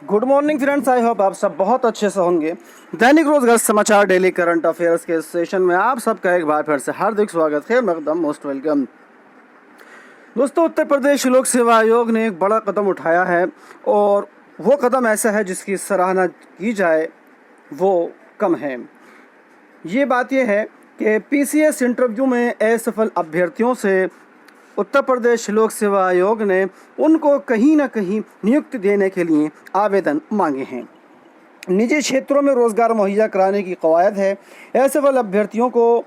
Good morning friends, I hope आप सब बहुत अच्छे से होंगे। दैनिक रोजगार समाचार डेली करंट अफेयर्स के सेशन में आप सबका एक बार फिर से हार्दिक स्वागत है। मकदम मोस्ट वेलकम। दोस्तों, उत्तर प्रदेश लोक सेवा आयोग ने एक बड़ा कदम उठाया है और वो कदम ऐसा है जिसकी सराहना की जाए वो कम है। ये बात यह है कि पीसीएस इंटरव्यू में असफल अभ्यर्थियों से उत्तर प्रदेश लोक सेवा आयोग ने उनको कहीं ना कहीं नियुक्ति देने के लिए आवेदन मांगे हैं। निजी क्षेत्रों में रोजगार मुहैया कराने की कवायद है। असफल अभ्यर्थियों को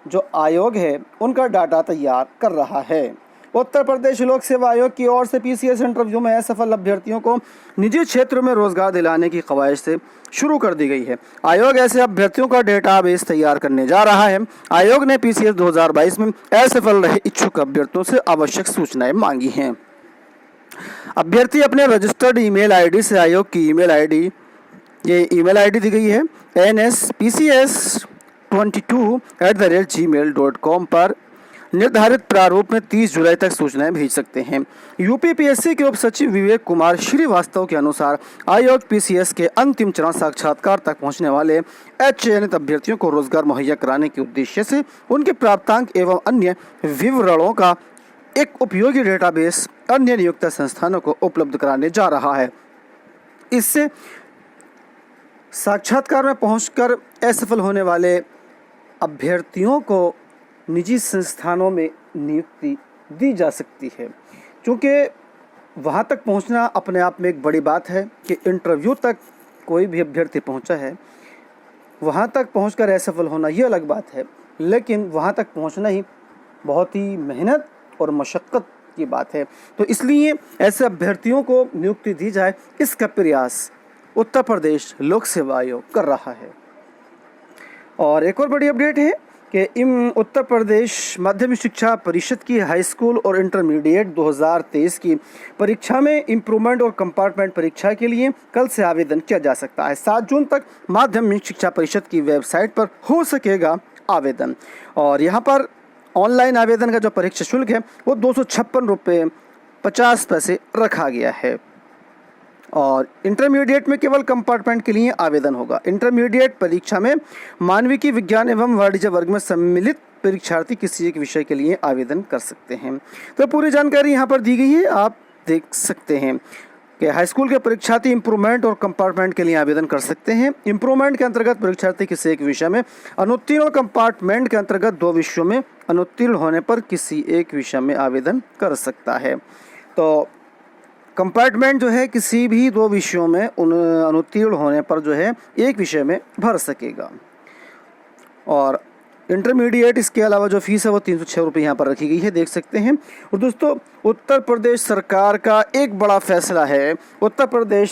जो आयोग है उनका डाटा तैयार कर रहा है। उत्तर प्रदेश लोक सेवा आयोग की ओर से पीसीएस इंटरव्यू में असफल अभ्यर्थियों को निजी क्षेत्र में रोजगार दिलाने की कवायद से शुरू कर दी गई है। आयोग ऐसे अभ्यर्थियों का डेटाबेस तैयार करने जा रहा है। आयोग ने पीसीएस 2022 में असफल रहे इच्छुक अभ्यर्थियों से आवश्यक सूचनाएं मांगी हैं। अभ्यर्थी अपने रजिस्टर्ड ईमेल आईडी से आयोग की ईमेल आईडी दी गई है nspcs22@gmail.com पर निर्धारित प्रारूप में 30 जुलाई तक सूचनाएं भेज सकते हैं। यूपीपीएससी के उप सचिव विवेक कुमार श्रीवास्तव के अनुसार आयोग पीसीएस के अंतिम चरण साक्षात्कार तक पहुंचने वाले चयनित अभ्यर्थियों को रोजगार मुहैया कराने के उद्देश्य से उनके प्राप्तांक एवं अन्य विवरणों का एक उपयोगी डेटाबेस अन्य नियुक्त संस्थानों को उपलब्ध कराने जा रहा है। इससे साक्षात्कार में पहुंचकर असफल होने वाले अभ्यर्थियों को निजी संस्थानों में नियुक्ति दी जा सकती है। क्योंकि वहां तक पहुंचना अपने आप में एक बड़ी बात है कि इंटरव्यू तक कोई भी अभ्यर्थी पहुंचा है, वहां तक पहुंचकर असफल होना ये अलग बात है, लेकिन वहां तक पहुंचना ही बहुत ही मेहनत और मशक्क़त की बात है। तो इसलिए ऐसे अभ्यर्थियों को नियुक्ति दी जाए, इसका प्रयास उत्तर प्रदेश लोक सेवा आयोग कर रहा है। और एक और बड़ी अपडेट है कि उत्तर प्रदेश माध्यमिक शिक्षा परिषद की हाई स्कूल और इंटरमीडिएट 2023 की परीक्षा में इम्प्रूवमेंट और कंपार्टमेंट परीक्षा के लिए कल से आवेदन किया जा सकता है। 7 जून तक माध्यमिक शिक्षा परिषद की वेबसाइट पर हो सकेगा आवेदन। और यहाँ पर ऑनलाइन आवेदन का जो परीक्षा शुल्क है वो 256 रुपये 50 पैसे रखा गया है। और इंटरमीडिएट में केवल कंपार्टमेंट के लिए आवेदन होगा। इंटरमीडिएट परीक्षा में मानविकी, विज्ञान एवं वाणिज्य वर्ग में सम्मिलित परीक्षार्थी किसी एक विषय के लिए आवेदन कर सकते हैं। तो पूरी जानकारी यहाँ पर दी गई है, आप देख सकते हैं कि हाई स्कूल के परीक्षार्थी इम्प्रूवमेंट और कंपार्टमेंट के लिए आवेदन कर सकते हैं। इम्प्रूवमेंट के अंतर्गत परीक्षार्थी किसी एक विषय में अनुत्तीर्ण और कंपार्टमेंट के अंतर्गत 2 विषयों में अनुत्तीर्ण होने पर किसी एक विषय में आवेदन कर सकता है। तो कंपार्टमेंट जो है किसी भी 2 विषयों में अनुत्तीर्ण होने पर जो है एक विषय में भर सकेगा। और इंटरमीडिएट इसके अलावा जो फीस है वो 306 रुपये यहाँ पर रखी गई है, देख सकते हैं। और दोस्तों, उत्तर प्रदेश सरकार का एक बड़ा फैसला है। उत्तर प्रदेश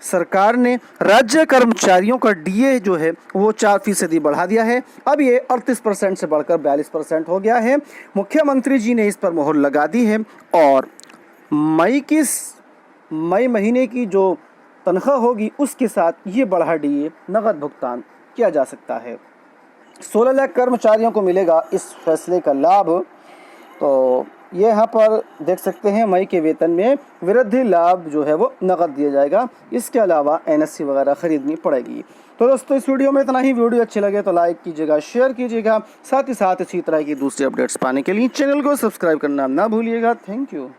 सरकार ने राज्य कर्मचारियों का डीए जो है वो 4% बढ़ा दिया है। अब ये 38% से बढ़कर 42% हो गया है। मुख्यमंत्री जी ने इस पर मोहर लगा दी है और मई महीने की जो तनख्वाह होगी उसके साथ ये बढ़ा डीए नगद भुगतान किया जा सकता है। 16 लाख कर्मचारियों को मिलेगा इस फैसले का लाभ। तो ये यहाँ पर देख सकते हैं, मई के वेतन में वृद्धि लाभ जो है वो नगद दिया जाएगा। इसके अलावा एनएससी वगैरह खरीदनी पड़ेगी। तो दोस्तों, इस वीडियो में इतना ही। वीडियो अच्छे लगे तो लाइक कीजिएगा, शेयर कीजिएगा। साथ ही साथ इसी तरह की दूसरी अपडेट्स पाने के लिए चैनल को सब्सक्राइब करना ना भूलिएगा। Thank you.